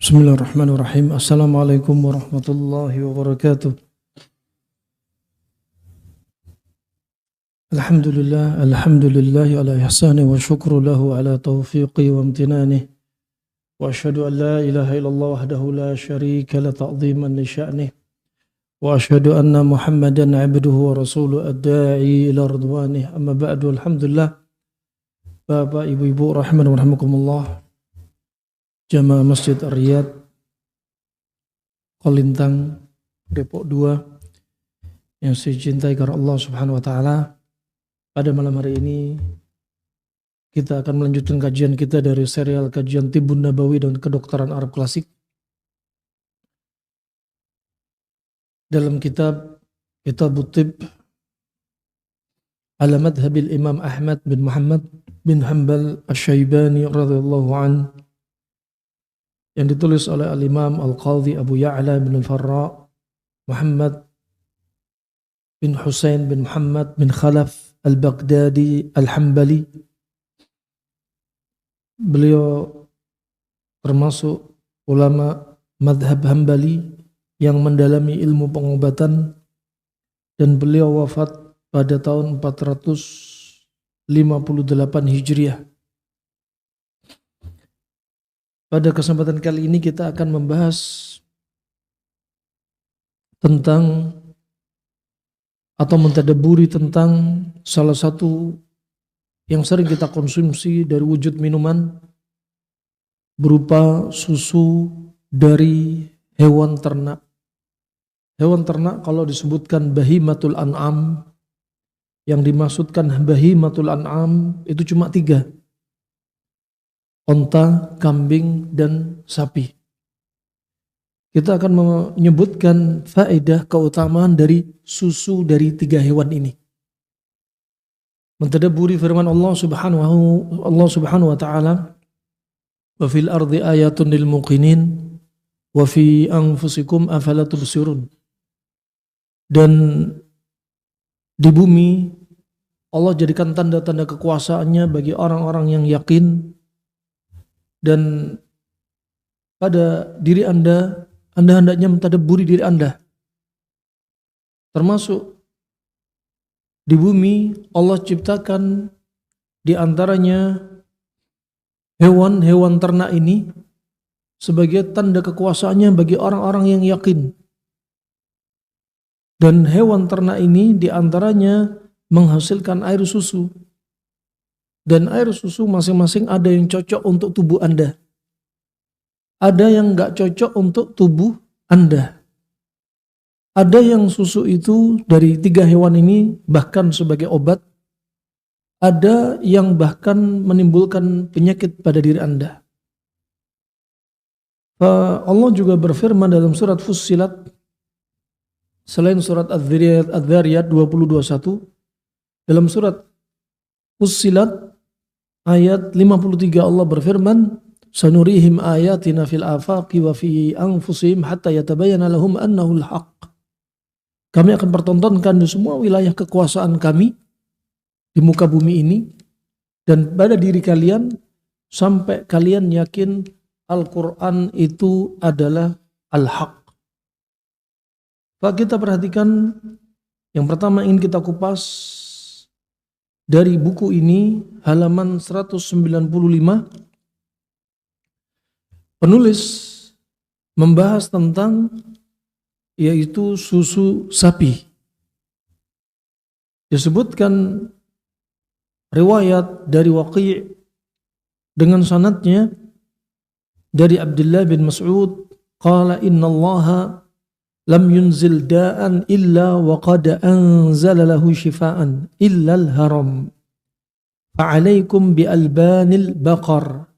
Bismillahirrahmanirrahim. Assalamualaikum warahmatullahi wabarakatuh. Alhamdulillah ala ihsani wa syukru lahu ala taufiqi wa amtinani. Wa ashhadu an la ilaha illallah wahdahu la syarika la ta'ziman li sya'nih. Wa ashhadu anna Muhammadan abduhu wa rasuluhu ad-da'i ila ridwanih. Amma ba'du, alhamdulillah. Bapak, ibu-ibu, rahman wa rahmakumullah. Jamaah Masjid Ar-Riyad Kolintang Depok 2 yang saya cintai karena Allah Subhanahu wa taala. Pada malam hari ini kita akan melanjutkan kajian kita dari serial kajian Tibbun Nabawi dan kedokteran Arab klasik dalam kitab Kitabut Tibb ala madhabil Imam Ahmad bin Muhammad bin Hanbal Asy-Syaibani radhiyallahu anhu, yang ditulis oleh Al-Imam Al-Qadhi Abu Ya'la bin Al-Farra Muhammad bin Husain bin Muhammad bin Khalaf Al-Baghdadi Al-Hambali. Beliau termasuk ulama madhab Hambali yang mendalami ilmu pengobatan, dan beliau wafat pada tahun 458 Hijriah. Pada kesempatan kali ini kita akan membahas tentang atau mentadaburi tentang salah satu yang sering kita konsumsi dari wujud minuman berupa susu dari hewan ternak. Hewan ternak kalau disebutkan bahimatul an'am, yang dimaksudkan bahimatul an'am itu cuma 3. Onta, kambing, dan sapi. Kita akan menyebutkan faedah keutamaan dari susu dari 3 hewan ini. Mentadaburi firman Allah Subhanahu wa taala, "Wa fil ardi ayatun lil muqinin wa fi anfusikum afala tubsirun." Dan di bumi Allah jadikan tanda-tanda kekuasaannya bagi orang-orang yang yakin. Dan pada diri Anda hendaknya mentadabburi diri Anda. Termasuk di bumi Allah ciptakan di antaranya hewan-hewan ternak ini sebagai tanda kekuasaannya bagi orang-orang yang yakin. Dan hewan ternak ini di antaranya menghasilkan air susu. Dan air susu masing-masing ada yang cocok untuk tubuh Anda. Ada yang enggak cocok untuk tubuh Anda. Ada yang susu itu dari 3 hewan ini bahkan sebagai obat. Ada yang bahkan menimbulkan penyakit pada diri Anda. Allah juga berfirman dalam surat Fussilat, selain surat Adz-Dzariyat 20:21, dalam surat Fussilat ayat 53 Allah berfirman, "Sanurihim ayatina fil afaqi wa fi anfusihim hatta yatabayyana lahum annahu al-haq." Kami akan pertontonkan di semua wilayah kekuasaan kami di muka bumi ini dan pada diri kalian sampai kalian yakin Al-Quran itu adalah al-haq. Pak, kita perhatikan yang pertama ingin kita kupas dari buku ini, halaman 195, penulis membahas tentang yaitu susu sapi. Disebutkan riwayat dari Waqi' dengan sanadnya dari Abdullah bin Mas'ud, qala innallaha lam yunzil da'an illa wa qad anzala lahu shifaan illa al-haram fa'alaikum bi albanil baqar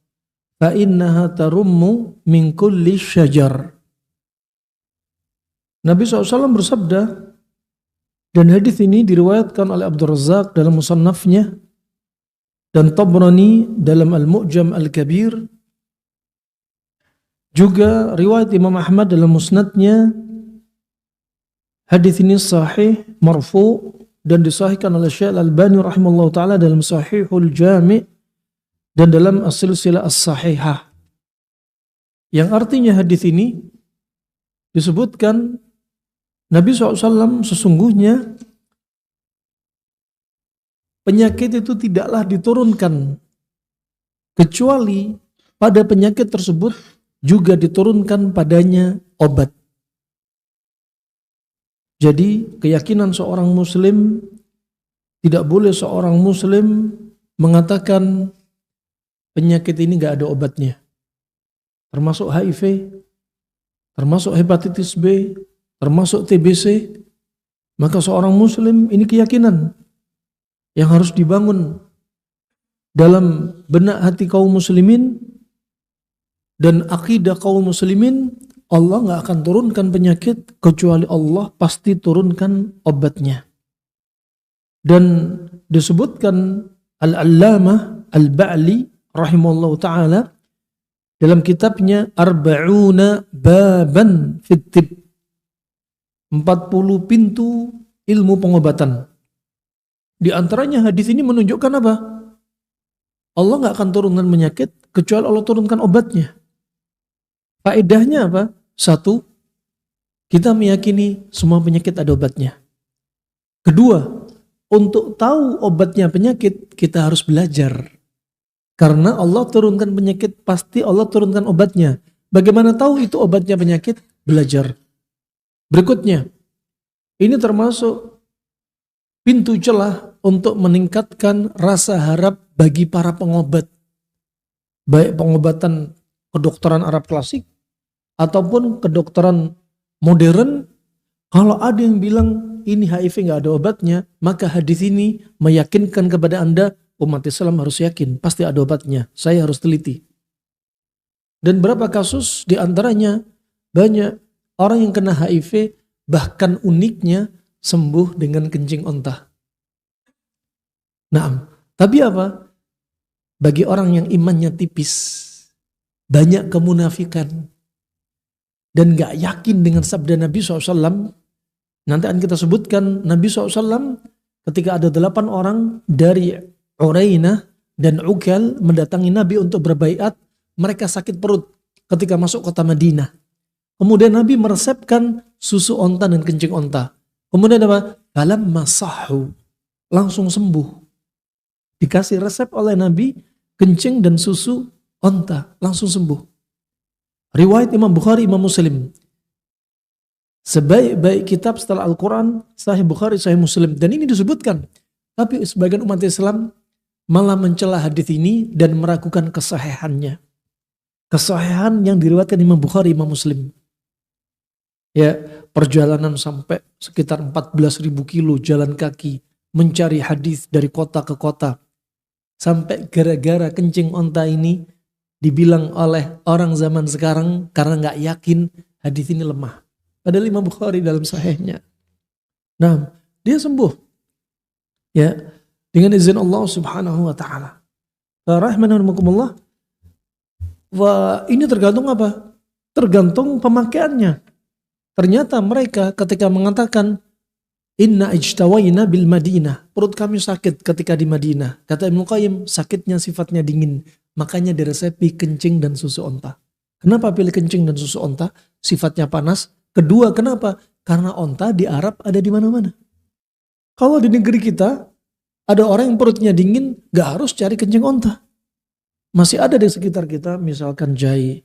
fa innaha tarummu min kulli syajar. Nabi SAW bersabda, dan hadis ini diriwayatkan oleh Abdul Razzaq dalam Musannafnya dan Tabrani dalam Al-Mu'jam Al-Kabir, juga riwayat Imam Ahmad dalam Musnadnya. Hadis ini sahih marfu dan disahihkan oleh Syekh Al-Albani rahimahullah taala dalam Sahihul Jami' dan dalam As-Silsilah As-Sahihah. Yang artinya hadis ini disebutkan Nabi SAW sesungguhnya penyakit itu tidaklah diturunkan kecuali pada penyakit tersebut juga diturunkan padanya obat. Jadi keyakinan seorang muslim, tidak boleh seorang muslim mengatakan penyakit ini gak ada obatnya. Termasuk HIV, termasuk hepatitis B, termasuk TBC. Maka seorang muslim, ini keyakinan yang harus dibangun dalam benak hati kaum muslimin dan akidah kaum muslimin. Allah gak akan turunkan penyakit kecuali Allah pasti turunkan obatnya. Dan disebutkan Al-Allamah Al-Ba'li rahimahullah ta'ala dalam kitabnya Arba'una Baban Fit-Tib, 40 pintu ilmu pengobatan. Di antaranya hadis ini menunjukkan apa? Allah gak akan turunkan penyakit kecuali Allah turunkan obatnya. Faedahnya apa? Satu, kita meyakini semua penyakit ada obatnya. Kedua, untuk tahu obatnya penyakit, kita harus belajar. Karena Allah turunkan penyakit, pasti Allah turunkan obatnya. Bagaimana tahu itu obatnya penyakit? Belajar. Berikutnya, ini termasuk pintu celah untuk meningkatkan rasa harap bagi para pengobat. Baik pengobatan kedokteran Arab klasik, ataupun kedokteran modern. Kalau ada yang bilang ini HIV gak ada obatnya, maka hadis ini meyakinkan kepada Anda, umat Islam harus yakin pasti ada obatnya. Saya harus teliti. Dan berapa kasus diantaranya banyak orang yang kena HIV bahkan uniknya sembuh dengan kencing onta. Nah, tapi apa? Bagi orang yang imannya tipis, banyak kemunafikan, dan gak yakin dengan sabda Nabi SAW. Nanti akan kita sebutkan Nabi SAW ketika ada 8 orang dari Urainah dan Uqal mendatangi Nabi untuk berbaiat. Mereka sakit perut ketika masuk kota Madinah. Kemudian Nabi meresepkan susu onta dan kencing onta. Kemudian apa? Falamma sahhu, langsung sembuh. Dikasih resep oleh Nabi kencing dan susu onta, langsung sembuh. Riwayat Imam Bukhari, Imam Muslim. Sebaik-baik kitab setelah Al-Quran, Sahih Bukhari, Sahih Muslim. Dan ini disebutkan. Tapi sebagian umat Islam malah mencela hadis ini dan meragukan kesahihannya. Kesahihan yang diriwayatkan Imam Bukhari, Imam Muslim. Ya, perjalanan sampai sekitar 14.000 kilo jalan kaki. Mencari hadis dari kota ke kota. Sampai gara-gara kencing onta ini dibilang oleh orang zaman sekarang karena gak yakin hadis ini lemah. Padahal Imam Bukhari dalam sahihnya. Nah, dia sembuh. Ya, dengan izin Allah Subhanahu wa taala. Rahimanakumullah. Wah, ini tergantung apa? Tergantung pemakaiannya. Ternyata mereka ketika mengatakan inna ijtawaina bil Madinah, perut kami sakit ketika di Madinah. Kata Ibnu Qayyim, sakitnya sifatnya dingin. Makanya diresepi kencing dan susu onta. Kenapa pilih kencing dan susu onta? Sifatnya panas. Kedua, kenapa? Karena onta di Arab ada di mana-mana. Kalau di negeri kita, ada orang yang perutnya dingin, gak harus cari kencing onta. Masih ada di sekitar kita, misalkan jahe,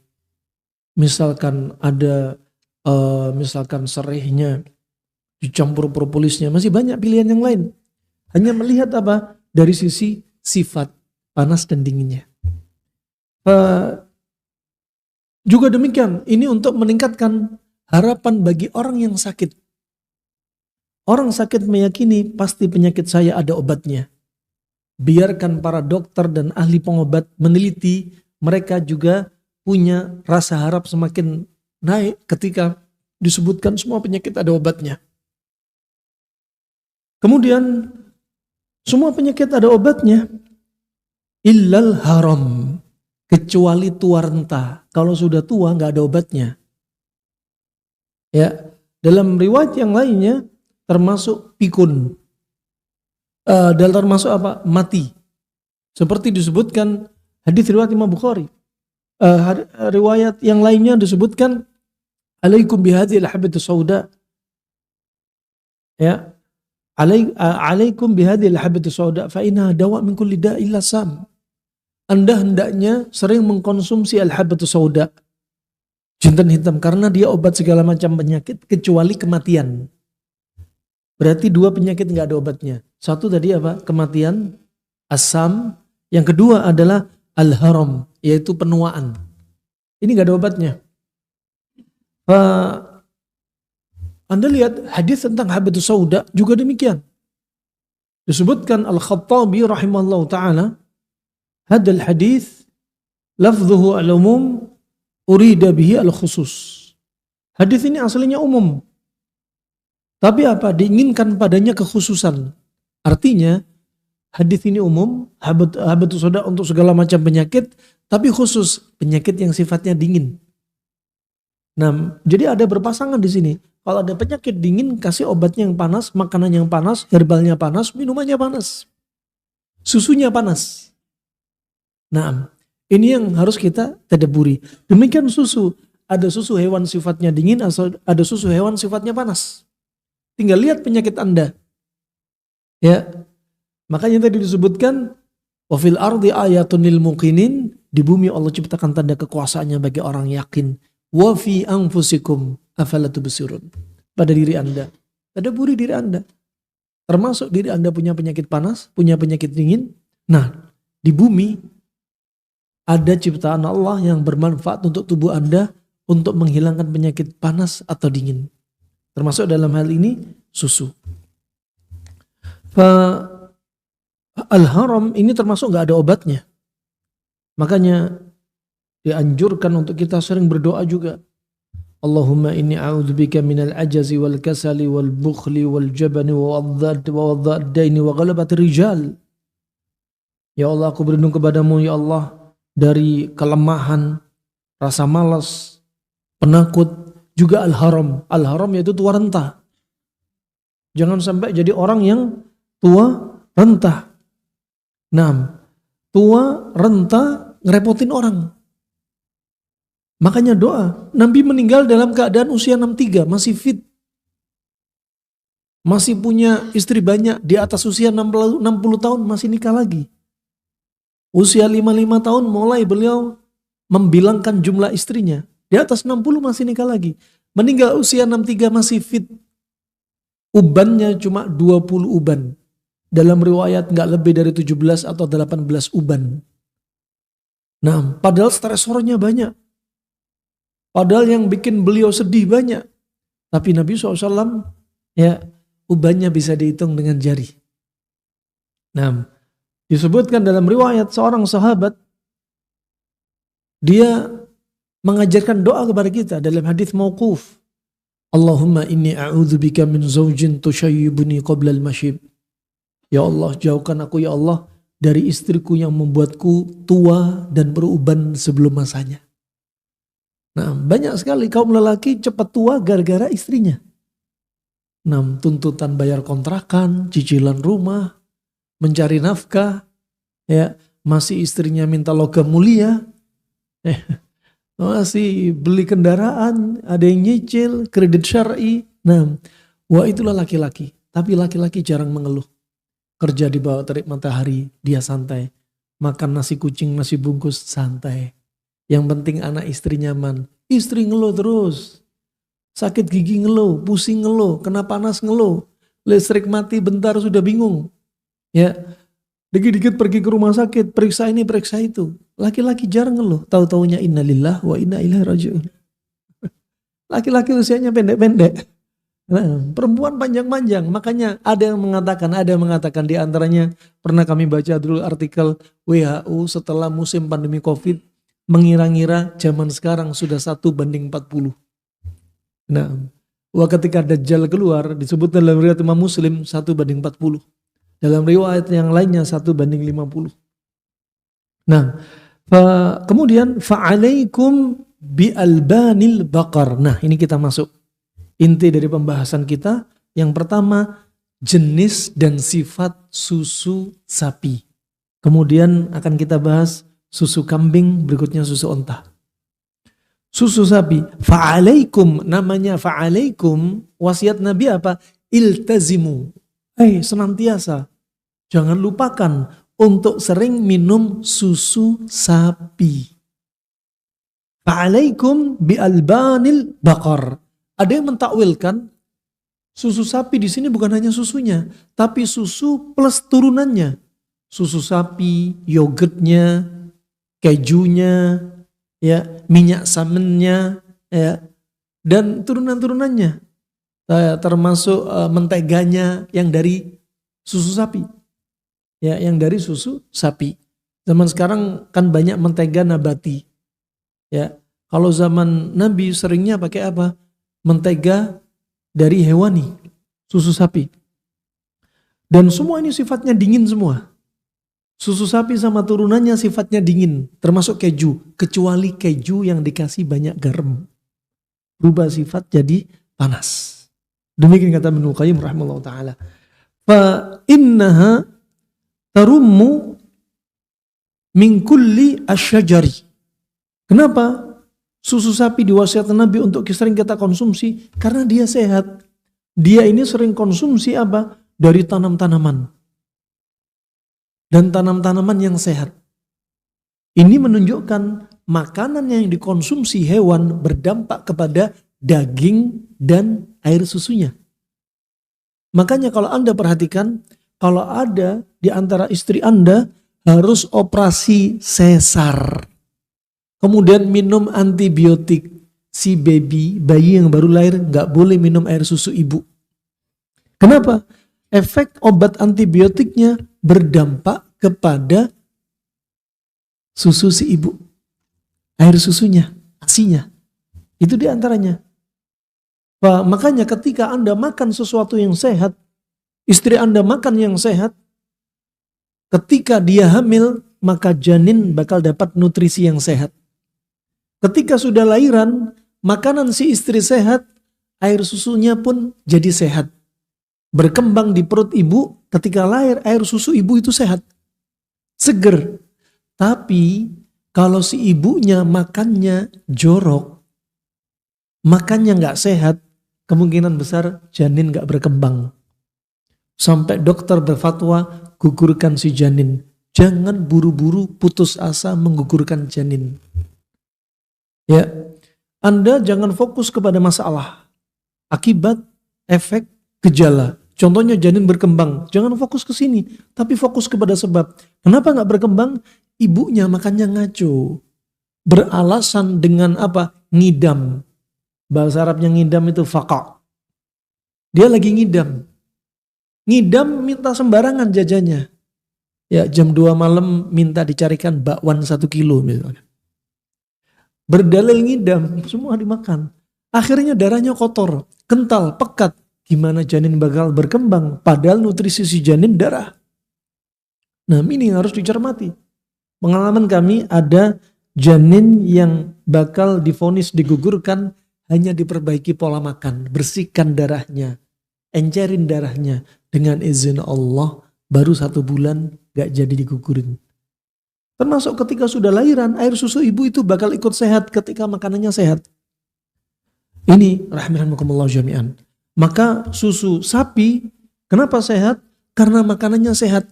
misalkan ada, misalkan serihnya, dicampur propolisnya, masih banyak pilihan yang lain. Hanya melihat apa? Dari sisi sifat panas dan dinginnya. Juga demikian, ini untuk meningkatkan harapan bagi orang yang sakit. Orang sakit meyakini pasti penyakit saya ada obatnya. Biarkan para dokter dan ahli pengobat meneliti, mereka juga punya rasa harap semakin naik ketika disebutkan semua penyakit ada obatnya. Kemudian semua penyakit ada obatnya illal haram, kecuali tua renta. Kalau sudah tua nggak ada obatnya. Ya, dalam riwayat yang lainnya termasuk pikun, dan termasuk apa? Mati. Seperti disebutkan hadis riwayat Imam Bukhari. riwayat yang lainnya disebutkan alaikum bihadhil habbatus sauda, ya, alaikum bihadhil habbatus sauda fa inna dawa min kulli da'il lasam. Anda hendaknya sering mengkonsumsi al-habbatus sauda, jinten hitam, karena dia obat segala macam penyakit kecuali kematian. Berarti 2 penyakit nggak ada obatnya. Satu tadi apa? Kematian, asam. Yang kedua adalah al-haram, yaitu penuaan. Ini nggak ada obatnya. Anda lihat hadis tentang habbatus sauda juga demikian. Disebutkan Al-Khattabi rahimahullah ta'ala, hadal hadis lafzuhu al-umum urida bihi al-khusus. Hadis ini aslinya umum. Tapi apa? Diinginkan padanya kekhususan. Artinya hadis ini umum, habbatus sauda untuk segala macam penyakit, tapi khusus penyakit yang sifatnya dingin. Nah, jadi ada berpasangan di sini. Kalau ada penyakit dingin, kasih obatnya yang panas, makanan yang panas, herbalnya panas, minumannya panas, susunya panas. Nah, ini yang harus kita tadabburi. Demikian susu. Ada susu hewan sifatnya dingin, ada susu hewan sifatnya panas. Tinggal lihat penyakit Anda. Ya. Makanya tadi disebutkan wa fil ardi ayatun lil muqinin, di bumi Allah ciptakan tanda kekuasaannya bagi orang yakin. Wa fi anfusikum afala tubsirun. Pada diri Anda. Tadabburi diri Anda. Termasuk diri Anda punya penyakit panas, punya penyakit dingin. Nah, di bumi ada ciptaan Allah yang bermanfaat untuk tubuh Anda untuk menghilangkan penyakit panas atau dingin. Termasuk dalam hal ini susu. Al-haram ini termasuk gak ada obatnya. Makanya dianjurkan untuk kita sering berdoa juga. Allahumma inni a'udzubika minal ajazi wal kasali wal bukhli wal jabani wa waddaini wa ghalabati rijal. Ya Allah, aku berlindung kepadamu ya Allah dari kelemahan, rasa malas, penakut, juga al-haram. Al-haram yaitu tua renta. Jangan sampai jadi orang yang tua renta. Nah, tua renta ngerepotin orang. Makanya doa. Nabi meninggal dalam keadaan usia 63, masih fit. Masih punya istri banyak, di atas usia 60 tahun masih nikah lagi. Usia 55 tahun mulai beliau membilangkan jumlah istrinya. Di atas 60 masih nikah lagi. Meninggal usia 63 masih fit. Ubannya cuma 20 uban. Dalam riwayat nggak lebih dari 17 atau 18 uban. Nah, padahal stresornya banyak. Padahal yang bikin beliau sedih banyak. Tapi Nabi SAW, ya, ubannya bisa dihitung dengan jari. Nah, disebutkan dalam riwayat seorang sahabat, dia mengajarkan doa kepada kita dalam hadis mauquf. Allahumma inni a'udzubika min zawjin tushayyibuni qabla al-mashib. Ya Allah, jauhkan aku ya Allah dari istriku yang membuatku tua dan beruban sebelum masanya. Nah, banyak sekali kaum lelaki cepat tua gara-gara istrinya. Nah, tuntutan bayar kontrakan, cicilan rumah, mencari nafkah, ya, masih istrinya minta logam mulia, masih beli kendaraan, ada yang nyicil, kredit syar'i. Nah, wah itulah laki-laki. Tapi laki-laki jarang mengeluh. Kerja di bawah terik matahari, dia santai. Makan nasi kucing, nasi bungkus, santai. Yang penting anak istri nyaman. Istri ngeluh terus. Sakit gigi ngeluh, pusing ngeluh, kena panas ngeluh. Listrik mati bentar sudah bingung. Ya, dikit-dikit pergi ke rumah sakit, periksa ini, periksa itu. Laki-laki jarang ngeluh. Tahu-taunya innalillah wa inna ilaihi raji'un. Laki-laki usianya pendek-pendek. Nah, perempuan panjang-panjang. Makanya ada yang mengatakan di antaranya, pernah kami baca dulu artikel WHO setelah musim pandemi COVID, mengira-ngira zaman sekarang sudah 1:40. Nah, ketika Dajjal keluar, disebut dalam riwayat Imam Muslim 1:40. Dalam riwayat yang lainnya 1:50. Nah, kemudian fa'alaikum bi'albanil baqar. Nah, ini kita masuk. Inti dari pembahasan kita, yang pertama jenis dan sifat susu sapi. Kemudian akan kita bahas susu kambing, berikutnya susu onta. Susu sapi. Fa'alaikum, namanya fa'alaikum, wasiat Nabi apa? Iltazimu. Senantiasa. Jangan lupakan untuk sering minum susu sapi. Fa'alaikum bi'albanil baqar. Ada yang mentakwilkan susu sapi di sini bukan hanya susunya, tapi susu plus turunannya. Susu sapi, yogurtnya, kejunya, ya, minyak samennya, ya, dan turunan-turunannya, termasuk menteganya yang dari susu sapi, ya, yang dari susu sapi. Zaman sekarang kan banyak mentega nabati, ya. Kalau zaman Nabi seringnya pakai apa? Mentega dari hewani, susu sapi. Dan semua ini sifatnya dingin semua. Susu sapi sama turunannya sifatnya dingin, termasuk keju, kecuali keju yang dikasih banyak garam. Berubah sifat jadi panas. Demikian kata Ibnu Qayyim rahimahullah ta'ala. Fa innaha tarummu min kulli asyajari. Kenapa? Susu sapi diwasiatkan Nabi untuk sering kita konsumsi karena dia sehat. Dia ini sering konsumsi apa? Dari tanam-tanaman. Dan tanam-tanaman yang sehat. Ini menunjukkan makanan yang dikonsumsi hewan berdampak kepada daging dan air susunya. Makanya kalau Anda perhatikan, kalau ada di antara istri Anda harus operasi sesar. Kemudian minum antibiotik. Si bayi yang baru lahir nggak boleh minum air susu ibu. Kenapa? Efek obat antibiotiknya berdampak kepada susu si ibu. Air susunya, asinya. Itu diantaranya. Makanya ketika Anda makan sesuatu yang sehat, istri Anda makan yang sehat, ketika dia hamil, maka janin bakal dapat nutrisi yang sehat. Ketika sudah lahiran, makanan si istri sehat, air susunya pun jadi sehat. Berkembang di perut ibu, ketika lahir air susu ibu itu sehat. Seger. Tapi kalau si ibunya makannya jorok, makannya nggak sehat, kemungkinan besar janin nggak berkembang. Sampai dokter berfatwa, gugurkan si janin. Jangan buru-buru putus asa menggugurkan janin. Ya, Anda jangan fokus kepada masalah, akibat, efek, gejala. Contohnya janin berkembang, jangan fokus ke sini, tapi fokus kepada sebab. Kenapa nggak berkembang? Ibunya makannya ngaco, beralasan dengan apa? Ngidam. Bahasa Arabnya ngidam itu faqa. Dia lagi ngidam. Ngidam minta sembarangan jajannya. Ya, jam 2 malam minta dicarikan bakwan 1 kilo misalnya. Berdalil ngidam, semua dimakan. Akhirnya darahnya kotor, kental, pekat. Gimana janin bakal berkembang? Padahal nutrisi si janin darah. Nah, ini harus dicermati. Pengalaman kami ada janin yang bakal divonis digugurkan, hanya diperbaiki pola makan, bersihkan darahnya, encerin darahnya. Dengan izin Allah, baru 1 bulan gak jadi digugurin. Termasuk ketika sudah lahiran, air susu ibu itu bakal ikut sehat ketika makanannya sehat. Ini rahimakumullah jami'an. Maka susu sapi, kenapa sehat? Karena makanannya sehat.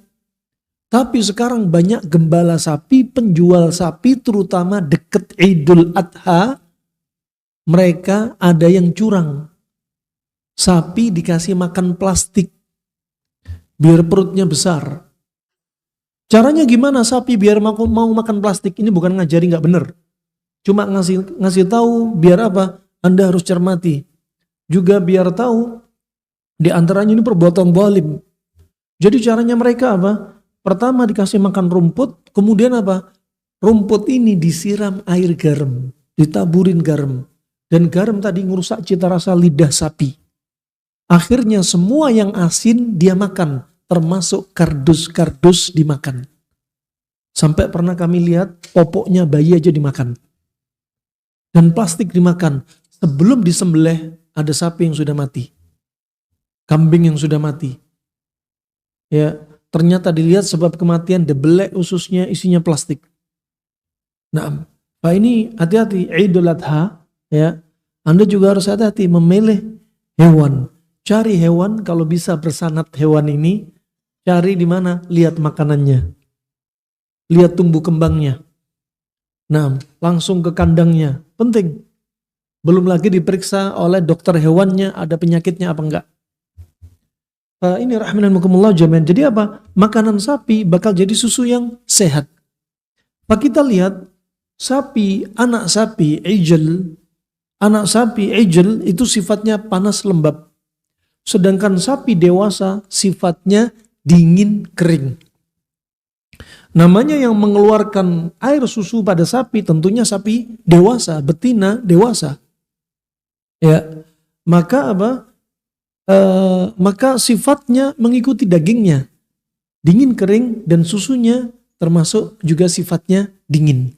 Tapi sekarang banyak gembala sapi, penjual sapi, terutama deket Idul Adha, mereka ada yang curang. Sapi dikasih makan plastik, biar perutnya besar. Caranya gimana sapi biar mau makan plastik? Ini bukan ngajari nggak bener. Cuma ngasih tahu biar apa? Anda harus cermati. Juga biar tahu di antaranya ini perbuatan zalim. Jadi caranya mereka apa? Pertama dikasih makan rumput, kemudian apa? Rumput ini disiram air garam, ditaburin garam. Dan garam tadi ngerusak cita rasa lidah sapi. Akhirnya semua yang asin dia makan, termasuk kardus-kardus dimakan. Sampai pernah kami lihat popoknya bayi aja dimakan. Dan plastik dimakan. Sebelum disembelih ada sapi yang sudah mati. Kambing yang sudah mati. Ya, ternyata dilihat sebab kematian dibelek ususnya isinya plastik. Nah, Pak ini hati-hati, Idul Adha, ya. Anda juga harus hati-hati memilih hewan. Cari hewan, kalau bisa bersanad hewan ini, cari di mana? Lihat makanannya. Lihat tumbuh kembangnya. Nah, langsung ke kandangnya. Penting. Belum lagi diperiksa oleh dokter hewannya, ada penyakitnya apa enggak. Ini rahimakumullah jami'an. Jadi apa? Makanan sapi bakal jadi susu yang sehat. Pak kita lihat sapi, anak sapi, ijl itu sifatnya panas lembab. Sedangkan sapi dewasa sifatnya dingin kering. Namanya yang mengeluarkan air susu pada sapi tentunya sapi dewasa, betina dewasa. Ya, maka apa? Maka sifatnya mengikuti dagingnya, dingin kering, dan susunya termasuk juga sifatnya dingin.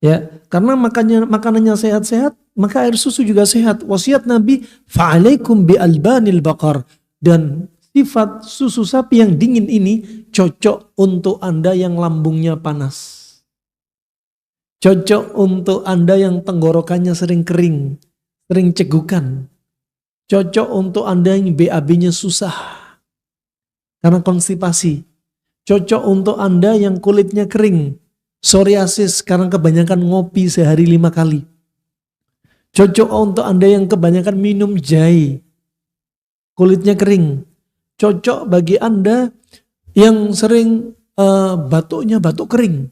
Ya, karena makanannya sehat-sehat, maka air susu juga sehat. Wasiat Nabi, fa'alaikum bi albanil baqar, dan sifat susu sapi yang dingin ini cocok untuk Anda yang lambungnya panas. Cocok untuk Anda yang tenggorokannya sering kering, sering cegukan. Cocok untuk Anda yang BAB-nya susah karena konstipasi. Cocok untuk Anda yang kulitnya kering, psoriasis karena kebanyakan ngopi sehari 5 kali. Cocok untuk Anda yang kebanyakan minum jahe, kulitnya kering. Cocok bagi Anda yang sering batuknya batuk kering.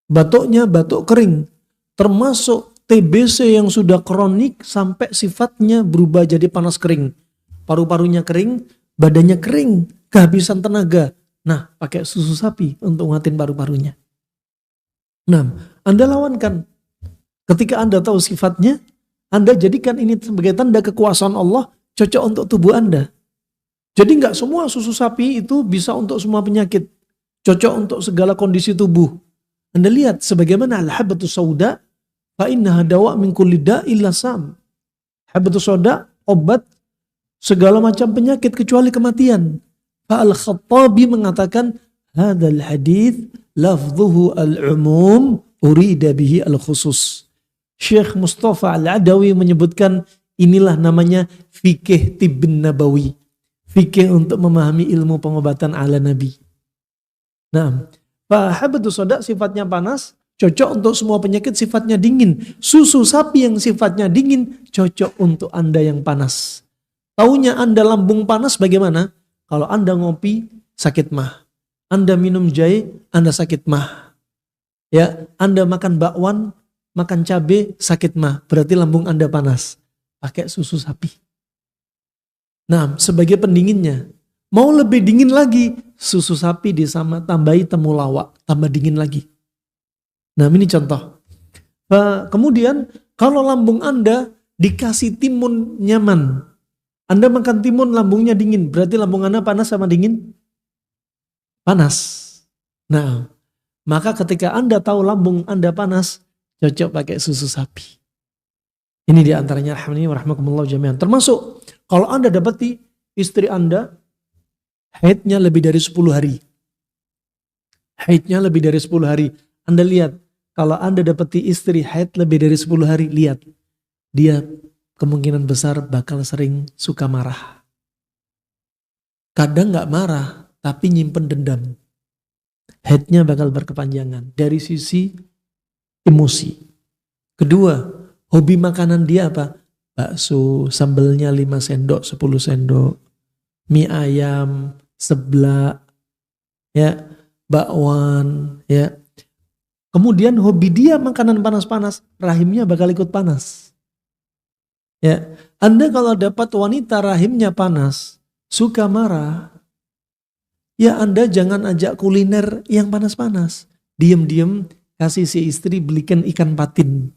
Batuknya batuk kering. Termasuk TBC yang sudah kronik sampai sifatnya berubah jadi panas kering. Paru-parunya kering, badannya kering, kehabisan tenaga. Nah, pakai susu sapi untuk nguatin paru-parunya. Nah, Anda lawankan. Ketika Anda tahu sifatnya, Anda jadikan ini sebagai tanda kekuasaan Allah, cocok untuk tubuh Anda. Jadi nggak semua susu sapi itu bisa untuk semua penyakit. Cocok untuk segala kondisi tubuh. Anda lihat sebagaimana al-habbatus sauda, fa innaha dawa' min kulli da'il lasam. Habbatus sauda, obat segala macam penyakit kecuali kematian. Fa al-Khattabi mengatakan, hadzal hadits lafdhuhu al-umum urida bihi al-khusus. Syekh Mustafa Al-Adawi menyebutkan inilah namanya fikih tibbun nabawi. Fikih untuk memahami ilmu pengobatan ala Nabi. Nah, habbatus sauda sifatnya panas, cocok untuk semua penyakit, sifatnya dingin. Susu sapi yang sifatnya dingin, cocok untuk Anda yang panas. Taunya Anda lambung panas bagaimana? Kalau Anda ngopi, sakit mah. Anda minum jahe, Anda sakit mah. Ya, Anda makan bakwan, makan cabai, sakit mah. Berarti lambung Anda panas. Pakai susu sapi. Nah, sebagai pendinginnya, mau lebih dingin lagi, susu sapi tambahi temulawak, tambah dingin lagi. Nah, ini contoh. Kemudian, kalau lambung Anda dikasih timun nyaman, Anda makan timun lambungnya dingin, berarti lambung Anda panas sama dingin? Panas. Nah, maka ketika Anda tahu lambung Anda panas, cocok pakai susu sapi. Ini diantaranya rahmatullah jami'an. Termasuk kalau Anda dapati istri Anda haidnya lebih dari 10 hari. Haidnya lebih dari 10 hari. Anda lihat, kalau Anda dapati istri haid lebih dari 10 hari, lihat. Dia kemungkinan besar bakal sering suka marah. Kadang gak marah, tapi nyimpen dendam. Haidnya bakal berkepanjangan dari sisi emosi. Kedua, hobi makanan dia apa? Bakso, sambelnya 5 sendok, 10 sendok. Mie ayam, seblak, ya, bakwan, ya. Kemudian hobi dia makanan panas-panas, rahimnya bakal ikut panas. Ya, Anda kalau dapat wanita rahimnya panas, suka marah, ya Anda jangan ajak kuliner yang panas-panas. Diam-diam kasih si istri belikan ikan patin.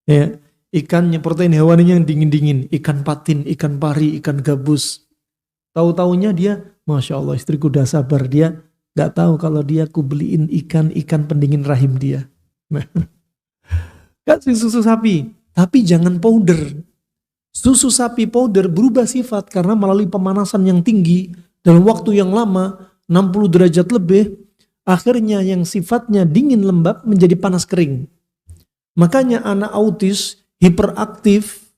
Ya, ikannya protein hewaninya yang dingin-dingin, ikan patin, ikan pari, ikan gabus. Tahu-taunya dia, Masya Allah istriku udah sabar, dia gak tahu kalau dia aku beliin ikan pendingin rahim dia. Kasih susu sapi, tapi jangan powder. Susu sapi powder berubah sifat karena melalui pemanasan yang tinggi dalam waktu yang lama, 60 derajat lebih, akhirnya yang sifatnya dingin lembab menjadi panas kering. Makanya anak autis, hiperaktif,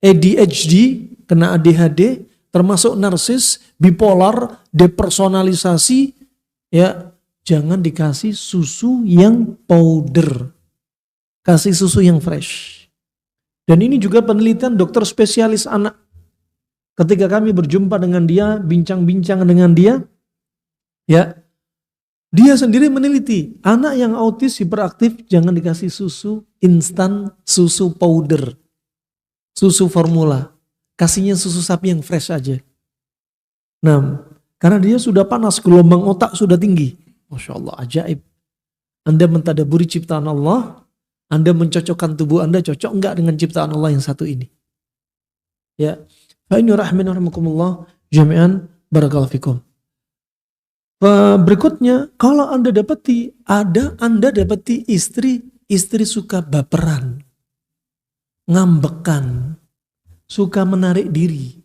ADHD, kena ADHD, termasuk narsis, bipolar, depersonalisasi, ya jangan dikasih susu yang powder. Kasih susu yang fresh. Dan ini juga penelitian dokter spesialis anak. Ketika kami berjumpa dengan dia, bincang-bincang dengan dia, ya, dia sendiri meneliti, anak yang autis hiperaktif jangan dikasih susu instan, susu powder, susu formula. Kasihnya susu sapi yang fresh aja. Nah, karena dia sudah panas, gelombang otak sudah tinggi. Masya Allah, ajaib. Anda mentadaburi ciptaan Allah, Anda mencocokkan tubuh Anda cocok enggak dengan ciptaan Allah yang satu ini. Ya, fa inni rahimakumullah jami'an barakallahu fikum. Berikutnya, kalau Anda dapati istri suka baperan, ngambekan, suka menarik diri,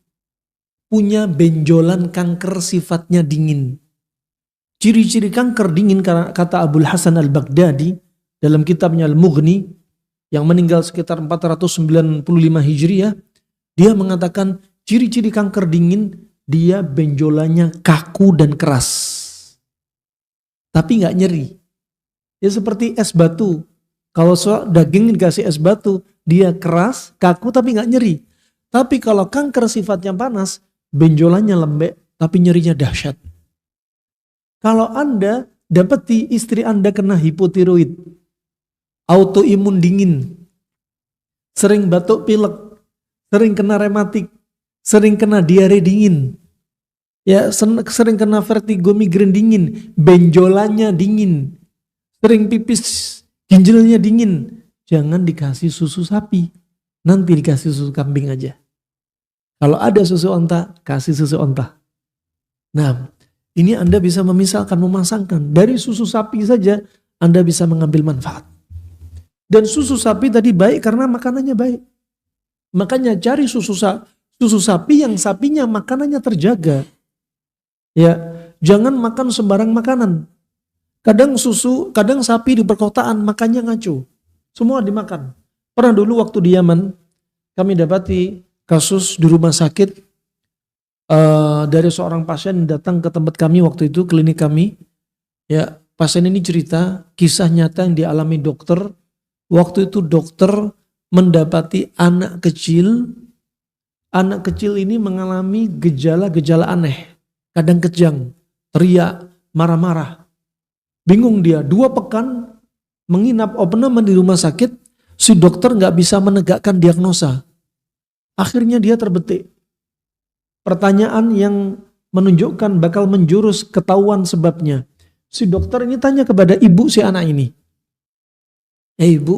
punya benjolan kanker sifatnya dingin. Ciri-ciri kanker dingin kata Abul Hasan al-Baghdadi dalam kitabnya Al-Mughni yang meninggal sekitar 495 Hijriah, dia mengatakan ciri-ciri kanker dingin, dia benjolannya kaku dan keras. Tapi nggak nyeri. Ya seperti es batu. Kalau daging dikasih es batu, dia keras, kaku tapi nggak nyeri. Tapi kalau kanker sifatnya panas, benjolannya lembek tapi nyerinya dahsyat. Kalau Anda dapati istri Anda kena hipotiroid, autoimun dingin, sering batuk pilek, sering kena rematik, sering kena diare dingin, ya sering kena vertigo migrain dingin, benjolannya dingin, sering pipis, ginjalnya dingin, jangan dikasih susu sapi, nanti dikasih susu kambing aja. Kalau ada susu onta, kasih susu onta. Nah, ini Anda bisa memisahkan, memasangkan. Dari susu sapi saja Anda bisa mengambil manfaat. Dan susu sapi tadi baik karena makanannya baik. Makanya cari susu sapi yang sapinya makanannya terjaga. Ya, jangan makan sembarang makanan. Kadang sapi di perkotaan makannya ngaco. Semua dimakan. Pernah dulu waktu di Yaman, kami dapati kasus di rumah sakit dari seorang pasien datang ke tempat kami waktu itu, klinik kami. Ya, pasien ini cerita kisah nyata yang dialami dokter. Waktu itu dokter mendapati anak kecil ini mengalami gejala-gejala aneh. Kadang kejang, teriak, marah-marah. Bingung dia, 2 pekan menginap openamen di rumah sakit, si dokter nggak bisa menegakkan diagnosa. Akhirnya dia terbetik. Pertanyaan yang menunjukkan bakal menjurus ketahuan sebabnya. Si dokter ini tanya kepada ibu si anak ini. Ibu,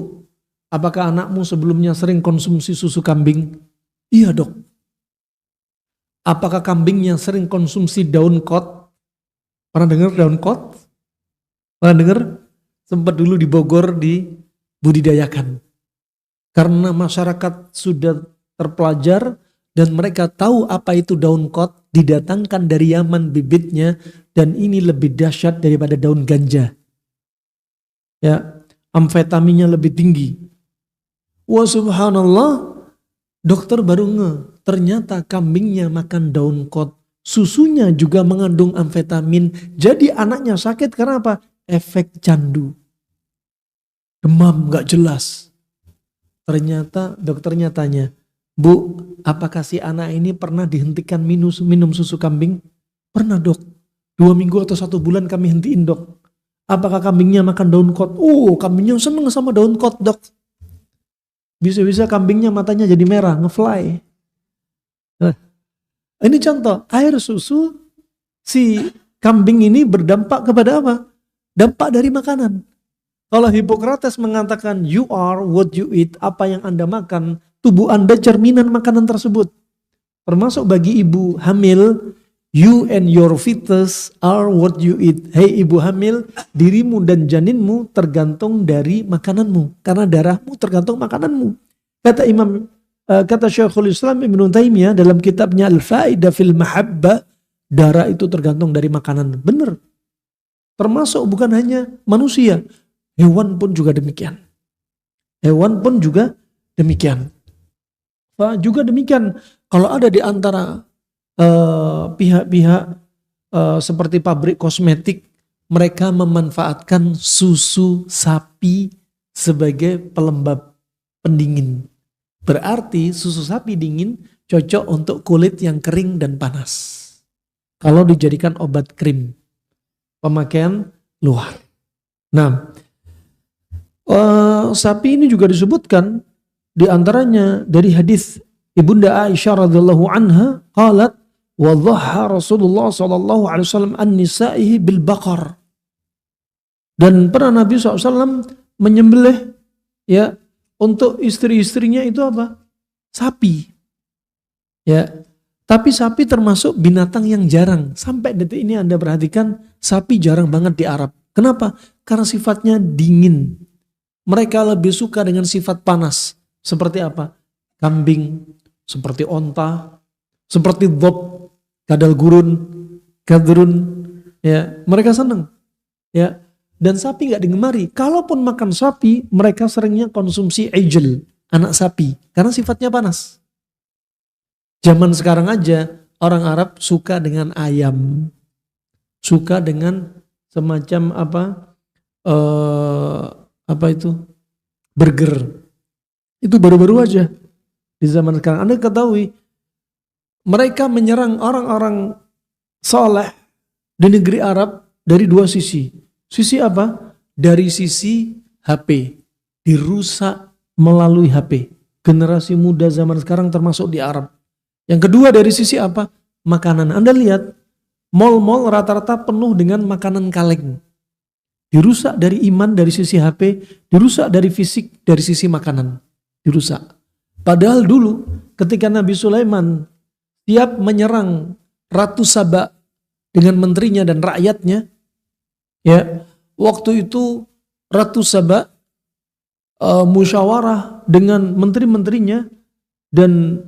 apakah anakmu sebelumnya sering konsumsi susu kambing? Iya dok. Apakah kambingnya sering konsumsi daun kot? Pernah dengar daun kot? Pernah dengar? Sempat dulu di Bogor dibudidayakan. Karena masyarakat sudah terpelajar dan mereka tahu apa itu daun kot, didatangkan dari Yaman bibitnya, dan ini lebih dahsyat daripada daun ganja. Ya, amfetaminnya lebih tinggi. Wah subhanallah, dokter baru ternyata kambingnya makan daun kot, susunya juga mengandung amfetamin, jadi anaknya sakit karena apa? Efek candu. Demam gak jelas. Ternyata dokternya tanya, Bu, apakah si anak ini pernah dihentikan minum susu kambing? Pernah dok, 2 minggu atau 1 bulan kami hentiin dok. Apakah kambingnya makan daun kot? Oh, kambingnya seneng sama daun kot dok. Bisa-bisa kambingnya matanya jadi merah, ngefly. Nah, ini contoh, air susu si kambing ini berdampak kepada apa? Dampak dari makanan. Kalau Hippocrates mengatakan you are what you eat, apa yang Anda makan, tubuh Anda cerminan makanan tersebut. Termasuk bagi ibu hamil, you and your fetus are what you eat. Hei ibu hamil, dirimu dan janinmu tergantung dari makananmu. Karena darahmu tergantung makananmu. Kata Syekhul Islam Ibnu Taimiyah dalam kitabnya Al-Faidah fil Mahabbah, darah itu tergantung dari makanan. Benar. Termasuk bukan hanya manusia, hewan pun juga demikian. Hewan pun juga demikian. Juga demikian, kalau ada di antara pihak-pihak seperti pabrik kosmetik, mereka memanfaatkan susu sapi sebagai pelembab pendingin. Berarti susu sapi dingin cocok untuk kulit yang kering dan panas. Kalau dijadikan obat krim, pemakaian luar. Nah, sapi ini juga disebutkan di antaranya dari hadis Ibunda Aisyah radhiyallahu anha qalat wa dhahha Rasulullah sallallahu alaihi wasallam an nisa'ihi bil baqar. Dan pernah Nabi SAW menyembelih ya untuk istri-istrinya itu apa? Sapi. Ya. Tapi sapi termasuk binatang yang jarang. Sampai detik ini Anda perhatikan, sapi jarang banget di Arab. Kenapa? Karena sifatnya dingin. Mereka lebih suka dengan sifat panas. Seperti apa? Kambing, seperti onta, seperti dhab, kadal gurun, kadrun. Ya, mereka senang. Ya. Dan sapi nggak digemari. Kalaupun makan sapi, mereka seringnya konsumsi ijl, anak sapi, karena sifatnya panas. Zaman sekarang aja orang Arab suka dengan ayam, suka dengan semacam apa itu burger. Itu baru-baru aja di zaman sekarang. Anda ketahui mereka menyerang orang-orang soleh di negeri Arab dari dua sisi. Sisi apa? Dari sisi HP. Dirusak melalui HP. Generasi muda zaman sekarang termasuk di Arab. Yang kedua dari sisi apa? Makanan. Anda lihat, mall-mall rata-rata penuh dengan makanan kaleng. Dirusak dari iman dari sisi HP, dirusak dari fisik dari sisi makanan. Dirusak. Padahal dulu ketika Nabi Sulaiman siap menyerang Ratu Saba dengan menterinya dan rakyatnya, ya, waktu itu Ratu Saba musyawarah dengan menteri-menterinya dan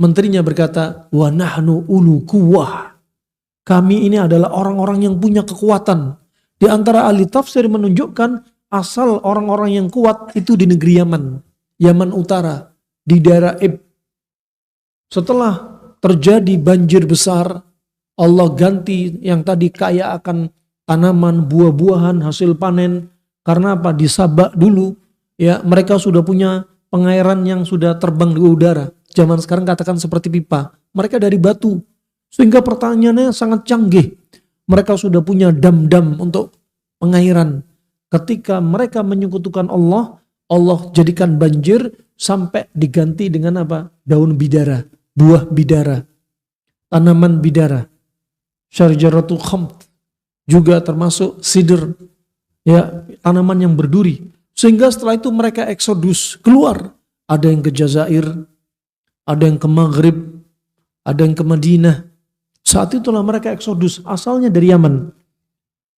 menterinya berkata, "Wa nahnu ulu quwwah." Kami ini adalah orang-orang yang punya kekuatan. Di antara ahli tafsir menunjukkan asal orang-orang yang kuat itu di negeri Yaman, Yaman Utara, di daerah Ib. Setelah terjadi banjir besar, Allah ganti yang tadi kaya akan tanaman, buah-buahan, hasil panen. Karena apa? Di Sabak dulu, ya mereka sudah punya pengairan yang sudah terbang di udara. Zaman sekarang katakan seperti pipa. Mereka dari batu. Sehingga pertanyaannya sangat canggih. Mereka sudah punya dam-dam untuk pengairan. Ketika mereka menyekutukan Allah, Allah jadikan banjir sampai diganti dengan apa? Daun bidara, buah bidara, tanaman bidara. Syarjaratul khamd juga termasuk sidr, ya, tanaman yang berduri. Sehingga setelah itu mereka eksodus keluar. Ada yang ke Jazair, ada yang ke Maghrib, ada yang ke Madinah. Saat itulah mereka eksodus, asalnya dari Yaman.